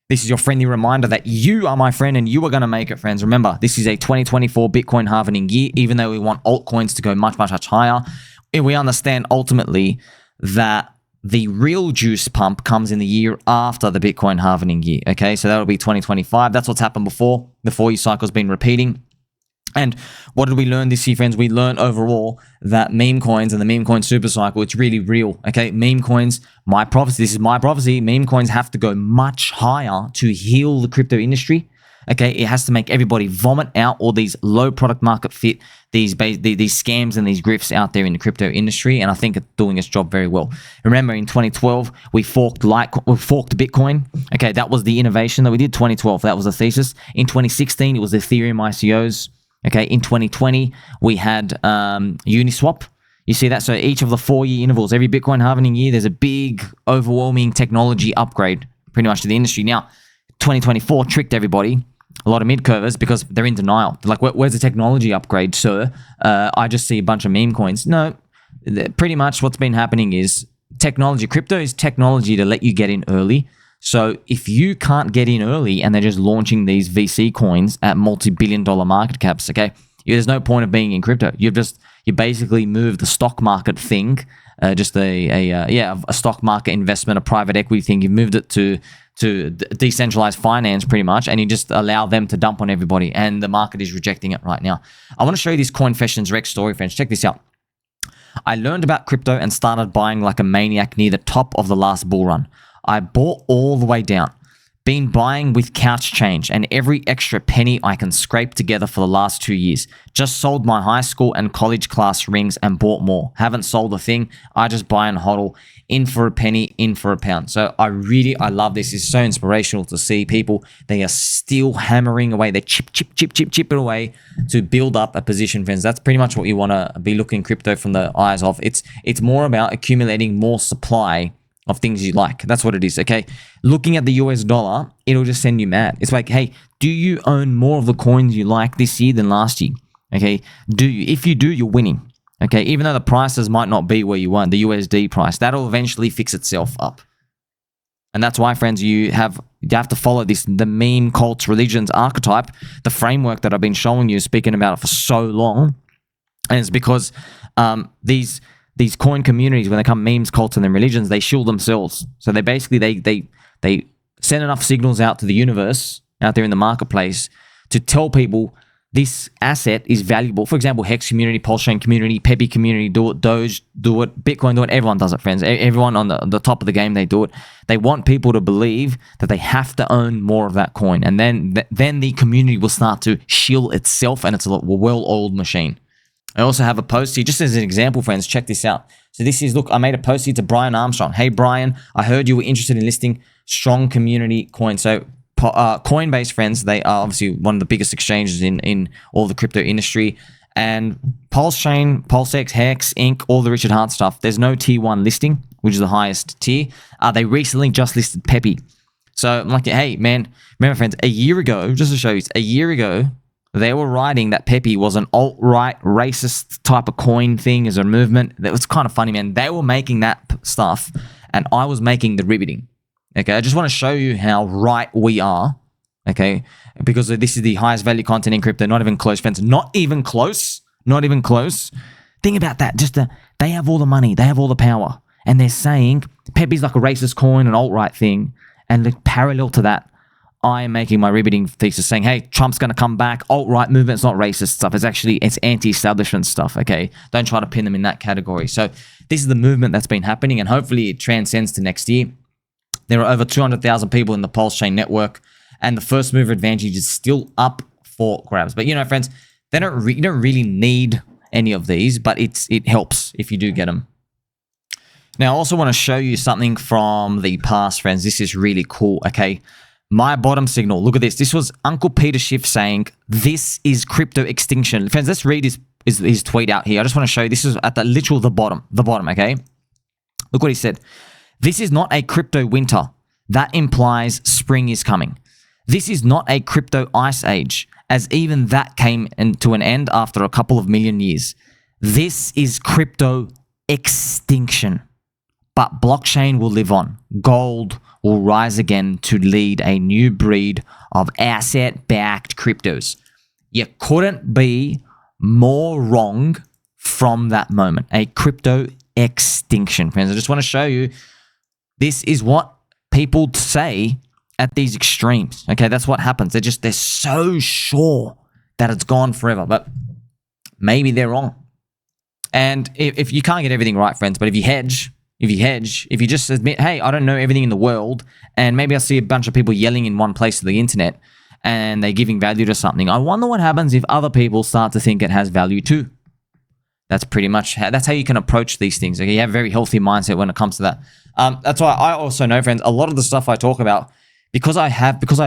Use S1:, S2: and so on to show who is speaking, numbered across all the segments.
S1: This is your friendly reminder that you are my friend and you are going to make it, friends. Remember, this is a 2024 Bitcoin halvening year. Even though we want altcoins to go much, much, much higher, we understand ultimately that the real juice pump comes in the year after the Bitcoin halvening year, okay? So that'll be 2025. That's what's happened before. The 4-year cycle's been repeating. And what did we learn this year, friends? We learned overall that meme coins and the MemeCoin SuperCycle, it's really real, okay? Meme coins, my prophecy, this is my prophecy, meme coins have to go much higher to heal the crypto industry, okay? It has to make everybody vomit out all these low product market fit, these scams and these grifts out there in the crypto industry, and I think it's doing its job very well. Remember, in 2012, we forked Bitcoin, okay? That was the innovation that we did, 2012, that was the thesis. In 2016, it was the Ethereum ICOs. Okay, in 2020, we had Uniswap. You see that? So each of the 4-year intervals, every Bitcoin halvening year, there's a big, overwhelming technology upgrade pretty much to the industry. Now, 2024 tricked everybody, a lot of mid-curvers, because they're in denial. They're like, where's the technology upgrade, sir? I just see a bunch of meme coins. No, pretty much what's been happening is technology. Crypto is technology to let you get in early. So if you can't get in early and they're just launching these VC coins at multi-billion-dollar market caps, okay, there's no point of being in crypto. You basically moved the stock market thing, just a stock market investment, a private equity thing. You've moved it to decentralized finance pretty much, and you just allow them to dump on everybody, and the market is rejecting it right now. I want to show you this Coinfessions Rex story, friends. Check this out. I learned about crypto and started buying like a maniac near the top of the last bull run. I bought all the way down. Been buying with couch change and every extra penny I can scrape together for the last 2 years. Just sold my high school and college class rings and bought more. Haven't sold a thing. I just buy and hodl. In for a penny, in for a pound. So I love this. It's so inspirational to see people. They are still hammering away. They chip it away to build up a position, friends. That's pretty much what you want to be looking crypto from the eyes of. It's more about accumulating more supply of things you like. That's what it is, okay? Looking at the US dollar, it'll just send you mad. It's like, hey, do you own more of the coins you like this year than last year? Okay, do you? If you do, you're winning. Okay, even though the prices might not be where you want, the USD price, that'll eventually fix itself up. And that's why, friends, you have to follow the meme cults, religions archetype, the framework that I've been showing you, speaking about it for so long. And it's because these coin communities, when they come memes, cults, and then religions, they shield themselves. So they basically, they send enough signals out to the universe, out there in the marketplace, to tell people this asset is valuable. For example, Hex community, PulseChain community, Pepe community, do it, Doge, do it, Bitcoin, do it. Everyone does it, friends. Everyone on the top of the game, they do it. They want people to believe that they have to own more of that coin. And then the community will start to shield itself, and it's a well-oiled machine. I also have a post here, just as an example, friends. Check this out. So this is, look, I made a post here to Brian Armstrong. Hey, Brian, I heard you were interested in listing strong community coins. So Coinbase, friends, they are obviously one of the biggest exchanges in all the crypto industry. And PulseChain, PulseX, Hex, Inc., all the Richard Hart stuff, there's no tier 1 listing, which is the highest tier. They recently just listed Pepe. So I'm like, hey, man, remember, friends, a year ago, just to show you, a year ago, they were writing that Pepe was an alt-right racist type of coin thing as a movement. That was kind of funny, man. They were making that stuff, and I was making the riveting. Okay, I just want to show you how right we are. Okay, because this is the highest value content in crypto. Not even close, friends. Not even close. Not even close. Think about that. They have all the money. They have all the power, and they're saying Pepe's like a racist coin, an alt-right thing, and parallel to that, I am making my riveting thesis saying, hey, Trump's going to come back. Alt-right movement's not racist stuff. It's anti-establishment stuff, okay? Don't try to pin them in that category. So this is the movement that's been happening, and hopefully it transcends to next year. There are over 200,000 people in the PulseChain network, and the first mover advantage is still up for grabs. But, friends, you don't really need any of these, but it helps if you do get them. Now, I also want to show you something from the past, friends. This is really cool, okay? My bottom signal. Look at this. This was Uncle Peter Schiff saying, this is crypto extinction. Friends, let's read his tweet out here. I just want to show you. This is at the bottom, okay? Look what he said. This is not a crypto winter. That implies spring is coming. This is not a crypto ice age, as even that came to an end after a couple of million years. This is crypto extinction. but blockchain will live on. Gold will rise again to lead a new breed of asset-backed cryptos. You couldn't be more wrong from that moment. A crypto extinction, friends. I just want to show you, this is what people say at these extremes. Okay, that's what happens. They're so sure that it's gone forever, but maybe they're wrong. And if you can't get everything right, friends, but if you hedge, if you just admit, hey, I don't know everything in the world, and maybe I see a bunch of people yelling in one place to the internet and they're giving value to something, I wonder what happens if other people start to think it has value too. That's pretty much that's how you can approach these things. Okay, you have a very healthy mindset when it comes to that. That's why I also know, friends, a lot of the stuff I talk about, because I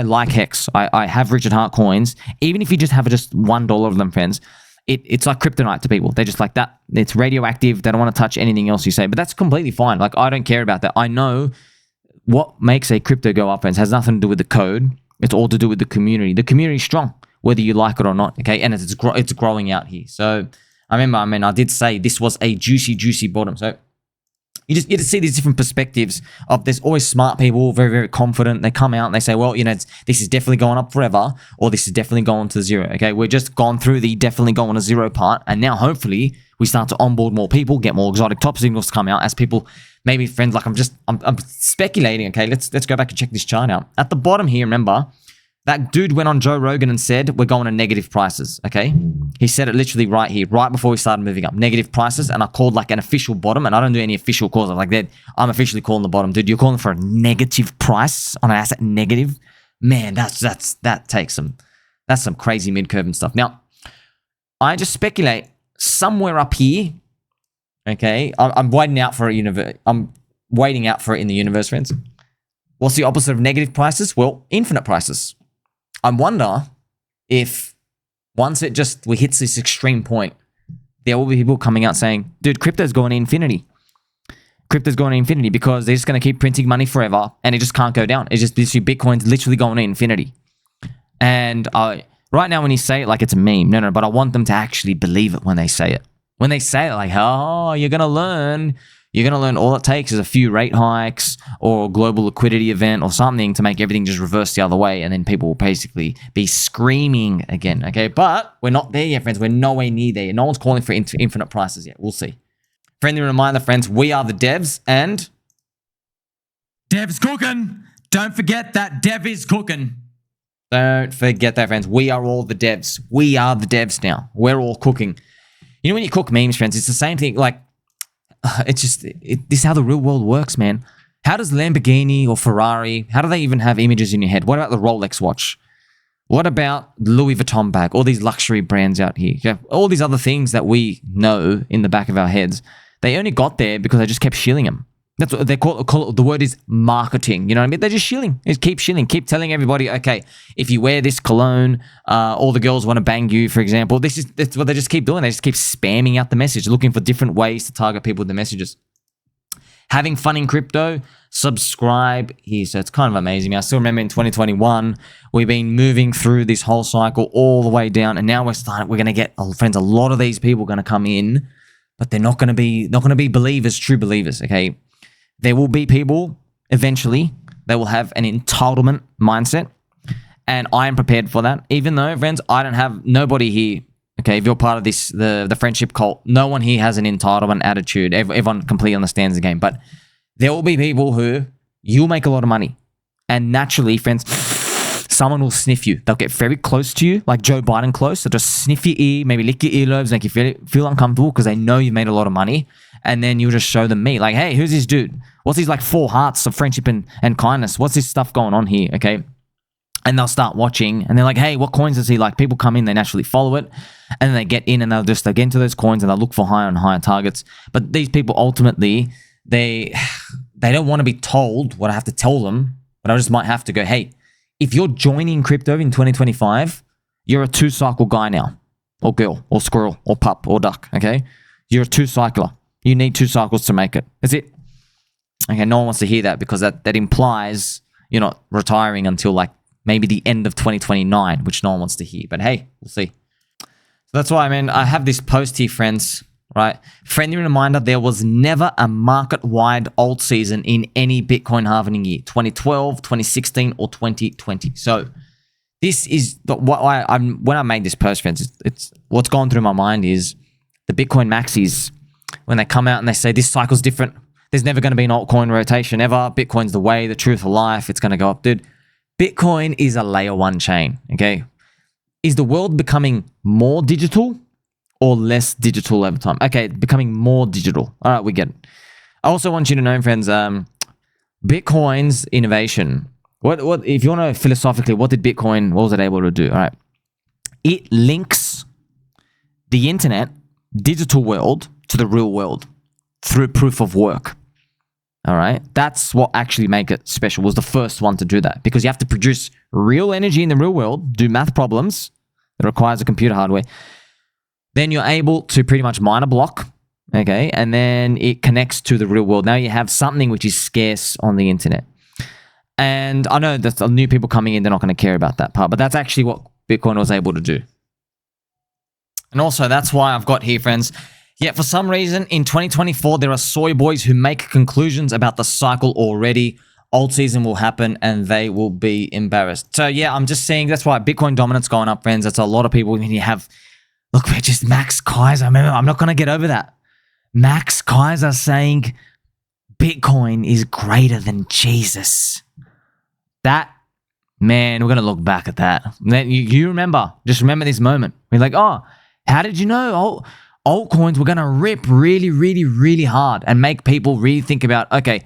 S1: like Hex, I have Richard Hart coins. Even if you just have just $1 of them, friends, it's like kryptonite to people. They're just like that. It's radioactive. They don't want to touch anything else you say, but that's completely fine. Like, I don't care about that. I know what makes a crypto go up, friends, has nothing to do with the code. It's all to do with the community. The community's strong, whether you like it or not. Okay, and it's growing out here. So I remember, I did say this was a juicy bottom. So you just get to see these different perspectives of, there's always smart people, very, very confident. They come out and they say, well, this is definitely going up forever, or this is definitely going to zero. Okay, we're just gone through the definitely going to zero part, and now hopefully we start to onboard more people, get more exotic top signals to come out as people, maybe, friends, like I'm speculating. Okay, let's go back and check this chart out. At the bottom here, remember, that dude went on Joe Rogan and said, we're going to negative prices, okay? He said it literally right here, right before we started moving up. Negative prices, and I called like an official bottom, and I don't do any official calls. I'm like, I'm officially calling the bottom. Dude, you're calling for a negative price on an asset negative? Man, that takes that's some crazy mid-curve and stuff. Now, I just speculate somewhere up here, okay? I'm waiting out for it. I'm waiting out for it in the universe, friends. What's the opposite of negative prices? Well, infinite prices. I wonder if once we hits this extreme point, there will be people coming out saying, dude, crypto's going to infinity. Crypto's going to infinity because they're just going to keep printing money forever and it just can't go down. It's just literally Bitcoin's literally going to infinity. And right now when you say it like it's a meme, no, but I want them to actually believe it when they say it. When they say it like, oh, you're going to learn all it takes is a few rate hikes or a global liquidity event or something to make everything just reverse the other way, and then people will basically be screaming again, okay? But we're not there yet, friends. We're nowhere near there. No one's calling for infinite prices yet. We'll see. Friendly reminder, friends, we are the devs, and devs cooking. Don't forget that dev is cooking. Don't forget that, friends. We are all the devs. We are the devs now. We're all cooking. You know, when you cook memes, friends, it's the same thing. Like, this is how the real world works, man. How does Lamborghini or Ferrari, how do they even have images in your head? What about the Rolex watch? What about Louis Vuitton bag? All these luxury brands out here. Yeah, all these other things that we know in the back of our heads. They only got there because they just kept shilling them. That's what they call it. The word is marketing. You know what I mean? They're just shilling. Just keep shilling. Keep telling everybody, okay, if you wear this cologne, all the girls want to bang you, for example. That's what they just keep doing. They just keep spamming out the message, looking for different ways to target people with the messages. Having fun in crypto, subscribe here. So it's kind of amazing. I still remember in 2021, we've been moving through this whole cycle all the way down, and now we're going to get, friends, a lot of these people going to come in, but they're not going to be believers, true believers, okay? There will be people, eventually, that will have an entitlement mindset, and I am prepared for that. Even though, friends, I don't have nobody here, okay, if you're part of this, the friendship cult, no one here has an entitlement attitude. Everyone completely understands the game, but there will be people who, you'll make a lot of money, and naturally, friends, someone will sniff you. They'll get very close to you, like Joe Biden close, so just sniff your ear, maybe lick your earlobes, make you feel uncomfortable because they know you've made a lot of money. And then you'll just show them me. Like, hey, who's this dude? What's these like 4 hearts of friendship and kindness? What's this stuff going on here? Okay. And they'll start watching and they're like, hey, what coins does he like? People come in, they naturally follow it. And then they get in and they'll get into those coins and they'll look for higher and higher targets. But these people ultimately, they don't want to be told what I have to tell them, but I just might have to go, hey, if you're joining crypto in 2025, you're a 2-cycle guy now, or girl, or squirrel, or pup, or duck, okay? You're a 2-cycler. You need 2 cycles to make it. That's it. Okay, no one wants to hear that because that implies you're not retiring until like maybe the end of 2029, which no one wants to hear. But hey, we'll see. So that's why, man, I have this post here, friends. right? Friendly reminder, there was never a market-wide alt season in any Bitcoin halvening year, 2012, 2016, or 2020. So this is what when I made this post, friends, it's what's gone through my mind is the Bitcoin maxis, when they come out and they say this cycle's different, there's never going to be an altcoin rotation ever, Bitcoin's the way, the truth of life, it's going to go up. Dude, Bitcoin is a layer one chain, okay? Is the world becoming more digital or less digital over time? Okay, becoming more digital. All right, we get it. I also want you to know, friends, Bitcoin's innovation. What if you want to know philosophically, what was it able to do? All right. It links the internet, digital world, to the real world through proof of work. All right. That's what actually made it special, was the first one to do that, because you have to produce real energy in the real world, do math problems that requires a computer hardware. Then you're able to pretty much mine a block, okay? And then it connects to the real world. Now you have something which is scarce on the internet. And I know that new people coming in, they're not going to care about that part, but that's actually what Bitcoin was able to do. And also, that's why I've got here, friends. Yet for some reason, in 2024, there are soy boys who make conclusions about the cycle already. Altseason will happen and they will be embarrassed. So yeah, I'm just saying that's why Bitcoin dominance going up, friends. That's a lot of people. When you have, look, we're just Max Kaiser. Remember, I'm not going to get over that. Max Kaiser saying Bitcoin is greater than Jesus. That, man, we're going to look back at that. Then you remember, just remember this moment. We're like, oh, how did you know altcoins were going to rip really, really, really hard and make people really think about, okay,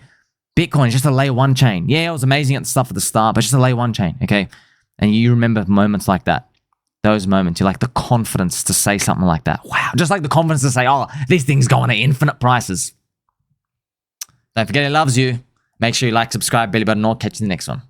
S1: Bitcoin is just a layer one chain. Yeah, it was amazing at the stuff at the start, but it's just a layer one chain, okay? And you remember moments like that. Those moments, you like the confidence to say something like that. Wow, just like the confidence to say, oh, this thing's going to infinite prices. Don't forget, it loves you. Make sure you like, subscribe, belly button, or catch you in the next one.